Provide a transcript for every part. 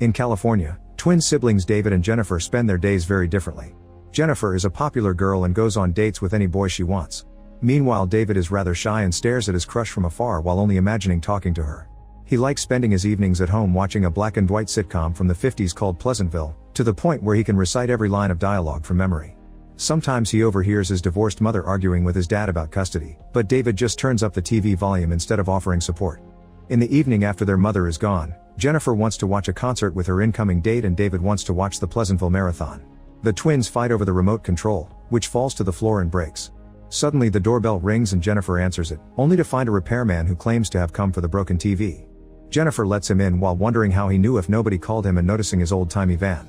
In California, twin siblings David and Jennifer spend their days very differently. Jennifer is a popular girl and goes on dates with any boy she wants. Meanwhile, David is rather shy and stares at his crush from afar while only imagining talking to her. He likes spending his evenings at home watching a black and white sitcom from the 50s called Pleasantville, to the point where he can recite every line of dialogue from memory. Sometimes he overhears his divorced mother arguing with his dad about custody, but David just turns up the TV volume instead of offering support. In the evening after their mother is gone, Jennifer wants to watch a concert with her incoming date and David wants to watch the Pleasantville Marathon. The twins fight over the remote control, which falls to the floor and breaks. Suddenly the doorbell rings and Jennifer answers it, only to find a repairman who claims to have come for the broken TV. Jennifer lets him in while wondering how he knew if nobody called him and noticing his old-timey van.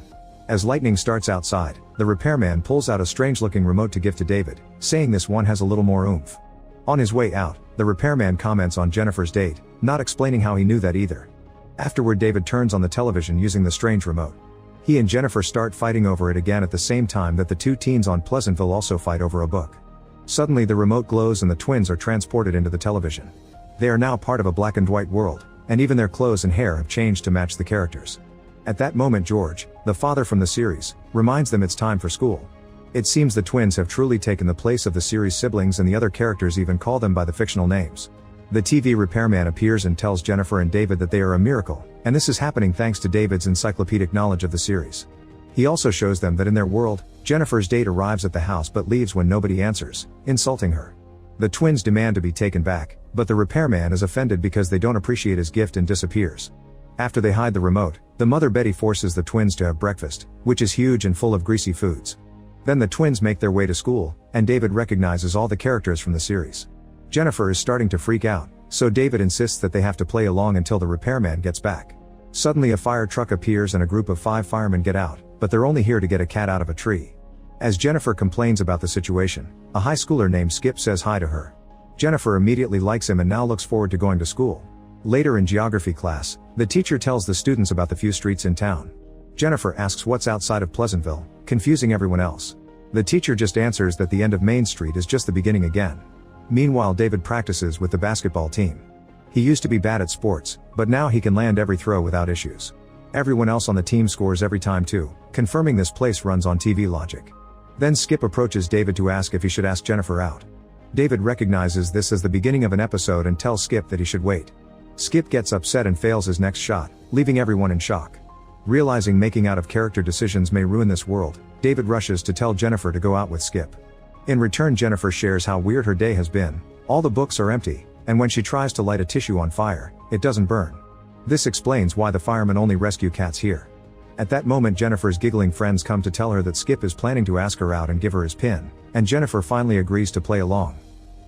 As lightning starts outside, the repairman pulls out a strange-looking remote to give to David, saying this one has a little more oomph. On his way out, the repairman comments on Jennifer's date, not explaining how he knew that either. Afterward, David turns on the television using the strange remote. He and Jennifer start fighting over it again at the same time that the two teens on Pleasantville also fight over a book. Suddenly the remote glows and the twins are transported into the television. They are now part of a black and white world, and even their clothes and hair have changed to match the characters. At that moment George, the father from the series, reminds them it's time for school. It seems the twins have truly taken the place of the series siblings and the other characters even call them by the fictional names. The TV repairman appears and tells Jennifer and David that they are a miracle, and this is happening thanks to David's encyclopedic knowledge of the series. He also shows them that in their world, Jennifer's date arrives at the house but leaves when nobody answers, insulting her. The twins demand to be taken back, but the repairman is offended because they don't appreciate his gift and disappears. After they hide the remote, the mother Betty forces the twins to have breakfast, which is huge and full of greasy foods. Then the twins make their way to school, and David recognizes all the characters from the series. Jennifer is starting to freak out, so David insists that they have to play along until the repairman gets back. Suddenly a fire truck appears and a group of 5 firemen get out, but they're only here to get a cat out of a tree. As Jennifer complains about the situation, a high schooler named Skip says hi to her. Jennifer immediately likes him and now looks forward to going to school. Later in geography class, the teacher tells the students about the few streets in town. Jennifer asks what's outside of Pleasantville, confusing everyone else. The teacher just answers that the end of Main Street is just the beginning again. Meanwhile, David practices with the basketball team. He used to be bad at sports, but now he can land every throw without issues. Everyone else on the team scores every time too, confirming this place runs on TV logic. Then Skip approaches David to ask if he should ask Jennifer out. David recognizes this as the beginning of an episode and tells Skip that he should wait. Skip gets upset and fails his next shot, leaving everyone in shock. Realizing making out of character decisions may ruin this world, David rushes to tell Jennifer to go out with Skip. In return, Jennifer shares how weird her day has been. All the books are empty, and when she tries to light a tissue on fire, it doesn't burn. This explains why the firemen only rescue cats here. At that moment, Jennifer's giggling friends come to tell her that Skip is planning to ask her out and give her his pin, and Jennifer finally agrees to play along.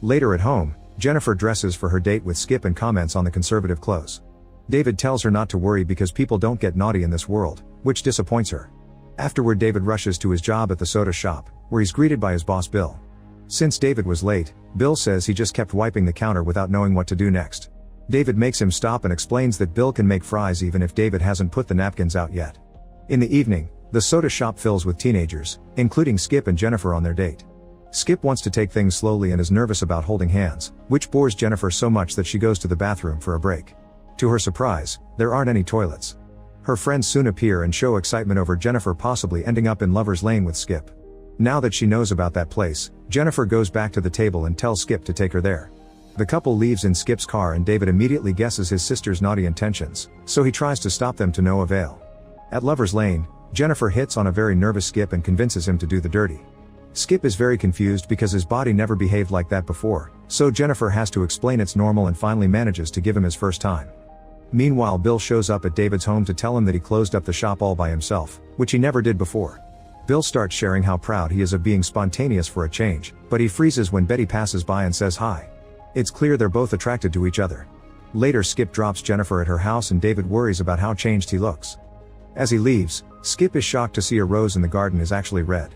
Later at home, Jennifer dresses for her date with Skip and comments on the conservative clothes. David tells her not to worry because people don't get naughty in this world, which disappoints her. Afterward, David rushes to his job at the soda shop, where he's greeted by his boss Bill. Since David was late, Bill says he just kept wiping the counter without knowing what to do next. David makes him stop and explains that Bill can make fries even if David hasn't put the napkins out yet. In the evening, the soda shop fills with teenagers, including Skip and Jennifer on their date. Skip wants to take things slowly and is nervous about holding hands, which bores Jennifer so much that she goes to the bathroom for a break. To her surprise, there aren't any toilets. Her friends soon appear and show excitement over Jennifer possibly ending up in Lover's Lane with Skip. Now that she knows about that place, Jennifer goes back to the table and tells Skip to take her there. The couple leaves in Skip's car and David immediately guesses his sister's naughty intentions, so he tries to stop them to no avail. At Lover's Lane, Jennifer hits on a very nervous Skip and convinces him to do the dirty. Skip is very confused because his body never behaved like that before, so Jennifer has to explain it's normal and finally manages to give him his first time. Meanwhile, Bill shows up at David's home to tell him that he closed up the shop all by himself, which he never did before. Bill starts sharing how proud he is of being spontaneous for a change, but he freezes when Betty passes by and says hi. It's clear they're both attracted to each other. Later, Skip drops Jennifer at her house and David worries about how changed he looks. As he leaves, Skip is shocked to see a rose in the garden is actually red.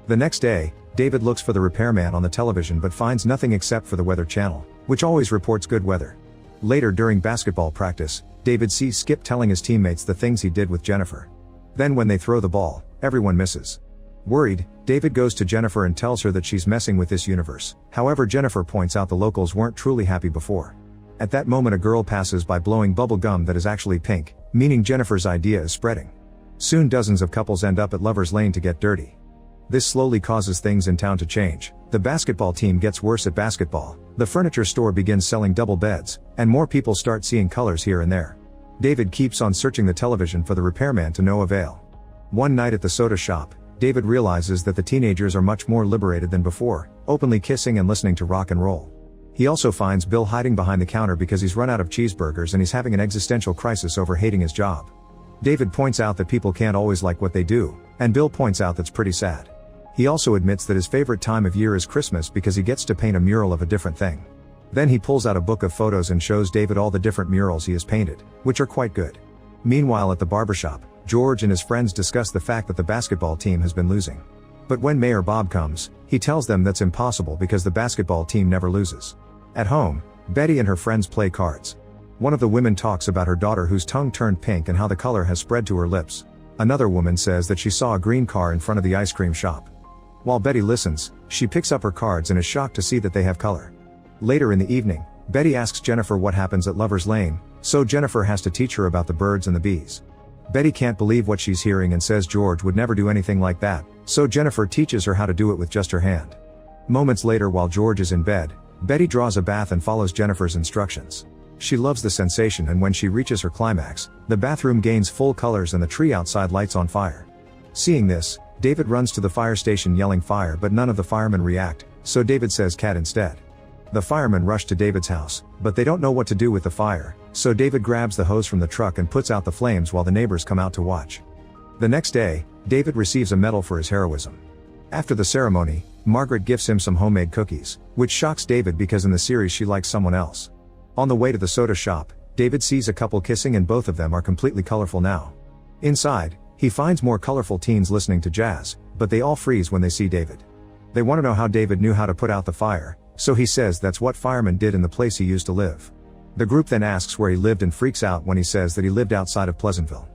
The next day, David looks for the repairman on the television but finds nothing except for the Weather Channel, which always reports good weather. Later, during basketball practice, David sees Skip telling his teammates the things he did with Jennifer. Then when they throw the ball, everyone misses. Worried, David goes to Jennifer and tells her that she's messing with this universe. However, Jennifer points out the locals weren't truly happy before. At that moment a girl passes by blowing bubble gum that is actually pink, meaning Jennifer's idea is spreading. Soon dozens of couples end up at Lover's Lane to get dirty. This slowly causes things in town to change. The basketball team gets worse at basketball, the furniture store begins selling double beds, and more people start seeing colors here and there. David keeps on searching the television for the repairman to no avail. One night at the soda shop, David realizes that the teenagers are much more liberated than before, openly kissing and listening to rock and roll. He also finds Bill hiding behind the counter because he's run out of cheeseburgers and he's having an existential crisis over hating his job. David points out that people can't always like what they do, and Bill points out that's pretty sad. He also admits that his favorite time of year is Christmas because he gets to paint a mural of a different thing. Then he pulls out a book of photos and shows David all the different murals he has painted, which are quite good. Meanwhile at the barbershop, George and his friends discuss the fact that the basketball team has been losing. But when Mayor Bob comes, he tells them that's impossible because the basketball team never loses. At home, Betty and her friends play cards. One of the women talks about her daughter whose tongue turned pink and how the color has spread to her lips. Another woman says that she saw a green car in front of the ice cream shop. While Betty listens, she picks up her cards and is shocked to see that they have color. Later in the evening, Betty asks Jennifer what happens at Lover's Lane, so Jennifer has to teach her about the birds and the bees. Betty can't believe what she's hearing and says George would never do anything like that, so Jennifer teaches her how to do it with just her hand. Moments later while George is in bed, Betty draws a bath and follows Jennifer's instructions. She loves the sensation and when she reaches her climax, the bathroom gains full colors and the tree outside lights on fire. Seeing this, David runs to the fire station yelling fire but none of the firemen react, so David says cat instead. The firemen rush to David's house, but they don't know what to do with the fire, so David grabs the hose from the truck and puts out the flames while the neighbors come out to watch. The next day, David receives a medal for his heroism. After the ceremony, Margaret gifts him some homemade cookies, which shocks David because in the series she likes someone else. On the way to the soda shop, David sees a couple kissing and both of them are completely colorful now. Inside, he finds more colorful teens listening to jazz, but they all freeze when they see David. They want to know how David knew how to put out the fire, so he says that's what firemen did in the place he used to live. The group then asks where he lived and freaks out when he says that he lived outside of Pleasantville.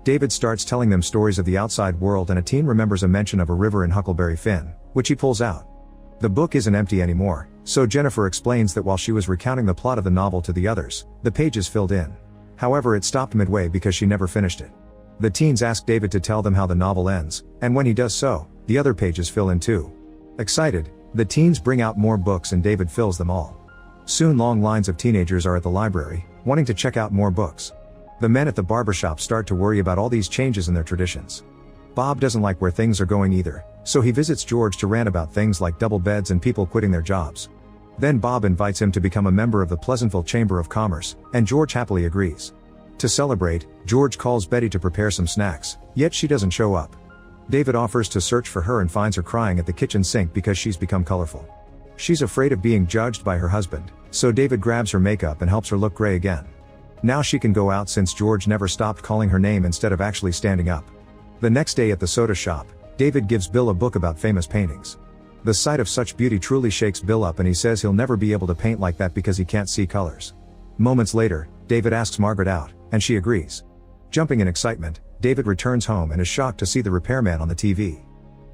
David starts telling them stories of the outside world and a teen remembers a mention of a river in Huckleberry Finn, which he pulls out. The book isn't empty anymore, so Jennifer explains that while she was recounting the plot of the novel to the others, the pages filled in. However, it stopped midway because she never finished it. The teens ask David to tell them how the novel ends, and when he does so, the other pages fill in too. Excited, the teens bring out more books and David fills them all. Soon long lines of teenagers are at the library, wanting to check out more books. The men at the barbershop start to worry about all these changes in their traditions. Bob doesn't like where things are going either, so he visits George to rant about things like double beds and people quitting their jobs. Then Bob invites him to become a member of the Pleasantville Chamber of Commerce, and George happily agrees. To celebrate, George calls Betty to prepare some snacks, yet she doesn't show up. David offers to search for her and finds her crying at the kitchen sink because she's become colorful. She's afraid of being judged by her husband, so David grabs her makeup and helps her look gray again. Now she can go out since George never stopped calling her name instead of actually standing up. The next day at the soda shop, David gives Bill a book about famous paintings. The sight of such beauty truly shakes Bill up and he says he'll never be able to paint like that because he can't see colors. Moments later, David asks Margaret out, and she agrees. Jumping in excitement, David returns home and is shocked to see the repairman on the TV.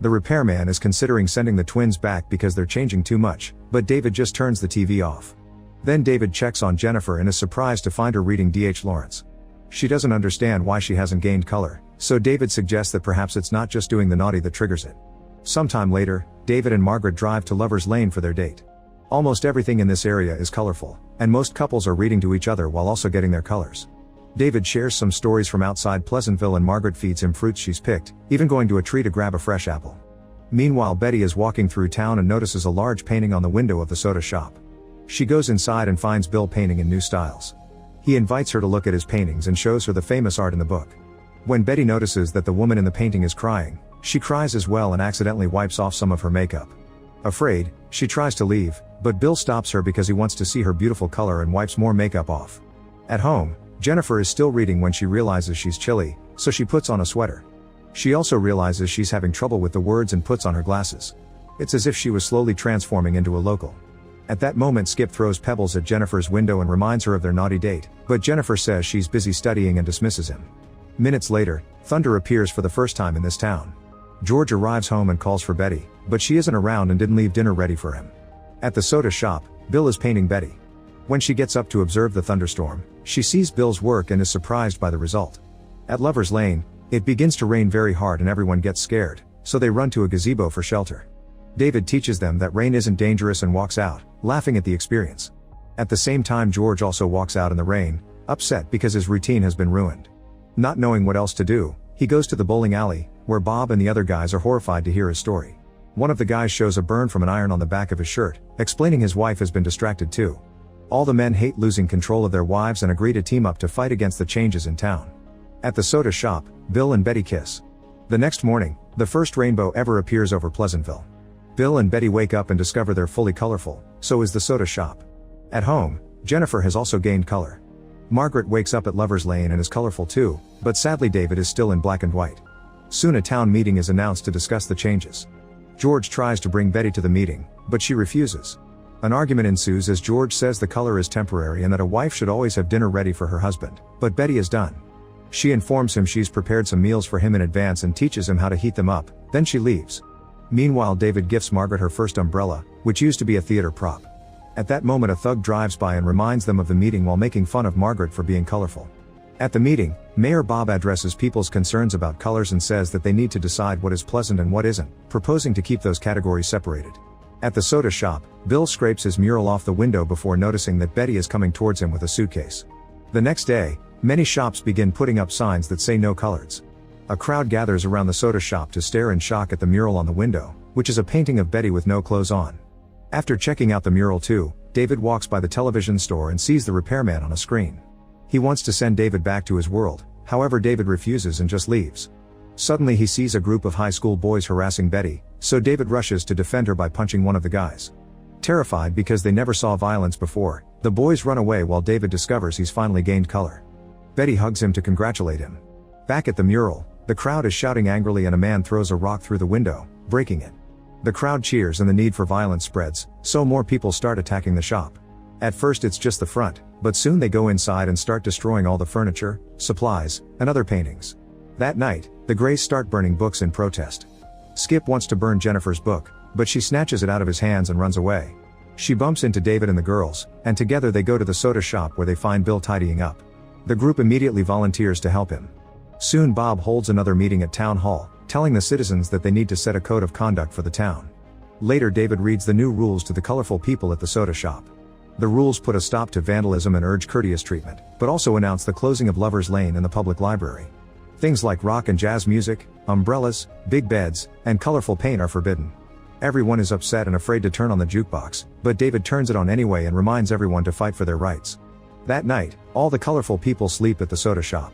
The repairman is considering sending the twins back because they're changing too much, but David just turns the TV off. Then David checks on Jennifer and is surprised to find her reading D.H. Lawrence. She doesn't understand why she hasn't gained color, so David suggests that perhaps it's not just doing the naughty that triggers it. Sometime later, David and Margaret drive to Lover's Lane for their date. Almost everything in this area is colorful, and most couples are reading to each other while also getting their colors. David shares some stories from outside Pleasantville and Margaret feeds him fruits she's picked, even going to a tree to grab a fresh apple. Meanwhile, Betty is walking through town and notices a large painting on the window of the soda shop. She goes inside and finds Bill painting in new styles. He invites her to look at his paintings and shows her the famous art in the book. When Betty notices that the woman in the painting is crying, she cries as well and accidentally wipes off some of her makeup. Afraid, she tries to leave, but Bill stops her because he wants to see her beautiful color and wipes more makeup off. At home, Jennifer is still reading when she realizes she's chilly, so she puts on a sweater. She also realizes she's having trouble with the words and puts on her glasses. It's as if she was slowly transforming into a local. At that moment, Skip throws pebbles at Jennifer's window and reminds her of their naughty date, but Jennifer says she's busy studying and dismisses him. Minutes later, Thunder appears for the first time in this town. George arrives home and calls for Betty, but she isn't around and didn't leave dinner ready for him. At the soda shop, Bill is painting Betty. When she gets up to observe the thunderstorm, she sees Bill's work and is surprised by the result. At Lover's Lane, it begins to rain very hard and everyone gets scared, so they run to a gazebo for shelter. David teaches them that rain isn't dangerous and walks out, laughing at the experience. At the same time, George also walks out in the rain, upset because his routine has been ruined. Not knowing what else to do, he goes to the bowling alley, where Bob and the other guys are horrified to hear his story. One of the guys shows a burn from an iron on the back of his shirt, explaining his wife has been distracted too. All the men hate losing control of their wives and agree to team up to fight against the changes in town. At the soda shop, Bill and Betty kiss. The next morning, the first rainbow ever appears over Pleasantville. Bill and Betty wake up and discover they're fully colorful, so is the soda shop. At home, Jennifer has also gained color. Margaret wakes up at Lover's Lane and is colorful too, but sadly David is still in black and white. Soon a town meeting is announced to discuss the changes. George tries to bring Betty to the meeting, but she refuses. An argument ensues as George says the color is temporary and that a wife should always have dinner ready for her husband, but Betty is done. She informs him she's prepared some meals for him in advance and teaches him how to heat them up, then she leaves. Meanwhile, David gifts Margaret her first umbrella, which used to be a theater prop. At that moment, a thug drives by and reminds them of the meeting while making fun of Margaret for being colorful. At the meeting, Mayor Bob addresses people's concerns about colors and says that they need to decide what is pleasant and what isn't, proposing to keep those categories separated. At the soda shop, Bill scrapes his mural off the window before noticing that Betty is coming towards him with a suitcase. The next day, many shops begin putting up signs that say no colors. A crowd gathers around the soda shop to stare in shock at the mural on the window, which is a painting of Betty with no clothes on. After checking out the mural too, David walks by the television store and sees the repairman on a screen. He wants to send David back to his world, however David refuses and just leaves. Suddenly he sees a group of high school boys harassing Betty, so David rushes to defend her by punching one of the guys. Terrified because they never saw violence before, the boys run away while David discovers he's finally gained color. Betty hugs him to congratulate him. Back at the mural, the crowd is shouting angrily and a man throws a rock through the window, breaking it. The crowd cheers and the need for violence spreads, so more people start attacking the shop. At first it's just the front, but soon they go inside and start destroying all the furniture, supplies, and other paintings. That night, the Grays start burning books in protest. Skip wants to burn Jennifer's book, but she snatches it out of his hands and runs away. She bumps into David and the girls, and together they go to the soda shop where they find Bill tidying up. The group immediately volunteers to help him. Soon Bob holds another meeting at town hall, telling the citizens that they need to set a code of conduct for the town. Later David reads the new rules to the colorful people at the soda shop. The rules put a stop to vandalism and urge courteous treatment, but also announce the closing of Lover's Lane and the public library. Things like rock and jazz music, umbrellas, big beds, and colorful paint are forbidden. Everyone is upset and afraid to turn on the jukebox, but David turns it on anyway and reminds everyone to fight for their rights. That night, all the colorful people sleep at the soda shop.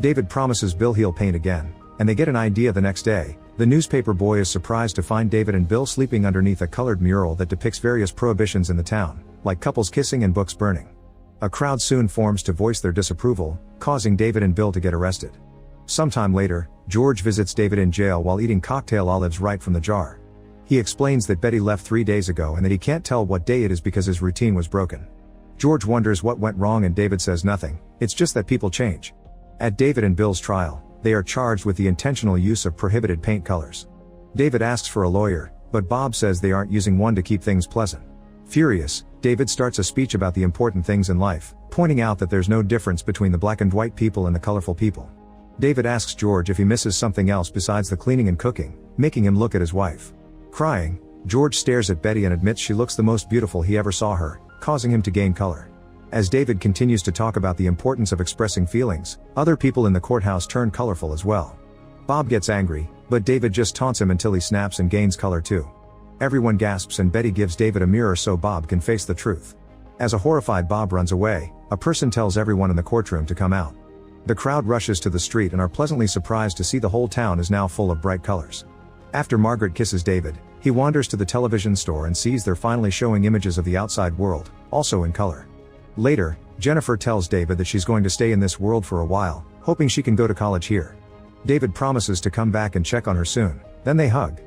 David promises Bill he'll paint again, and they get an idea the next day. The newspaper boy is surprised to find David and Bill sleeping underneath a colored mural that depicts various prohibitions in the town, like couples kissing and books burning. A crowd soon forms to voice their disapproval, causing David and Bill to get arrested. Sometime later, George visits David in jail while eating cocktail olives right from the jar. He explains that Betty left 3 days ago and that he can't tell what day it is because his routine was broken. George wonders what went wrong and David says nothing, it's just that people change. At David and Bill's trial, they are charged with the intentional use of prohibited paint colors. David asks for a lawyer, but Bob says they aren't using one to keep things pleasant. Furious, David starts a speech about the important things in life, pointing out that there's no difference between the black and white people and the colorful people. David asks George if he misses something else besides the cleaning and cooking, making him look at his wife. Crying, George stares at Betty and admits she looks the most beautiful he ever saw her, causing him to gain color. As David continues to talk about the importance of expressing feelings, other people in the courthouse turn colorful as well. Bob gets angry, but David just taunts him until he snaps and gains color too. Everyone gasps and Betty gives David a mirror so Bob can face the truth. As a horrified Bob runs away, a person tells everyone in the courtroom to come out. The crowd rushes to the street and are pleasantly surprised to see the whole town is now full of bright colors. After Margaret kisses David, he wanders to the television store and sees they're finally showing images of the outside world, also in color. Later, Jennifer tells David that she's going to stay in this world for a while, hoping she can go to college here. David promises to come back and check on her soon, then they hug.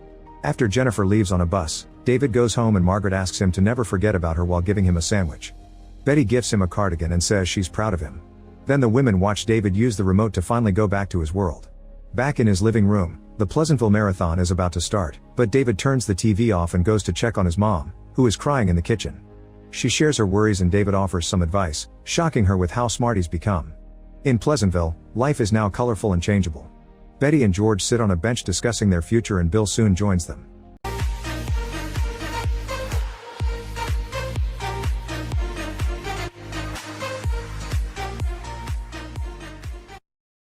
After Jennifer leaves on a bus, David goes home and Margaret asks him to never forget about her while giving him a sandwich. Betty gifts him a cardigan and says she's proud of him. Then the women watch David use the remote to finally go back to his world. Back in his living room, the Pleasantville Marathon is about to start, but David turns the TV off and goes to check on his mom, who is crying in the kitchen. She shares her worries and David offers some advice, shocking her with how smart he's become. In Pleasantville, life is now colorful and changeable. Betty and George sit on a bench discussing their future and Bill soon joins them.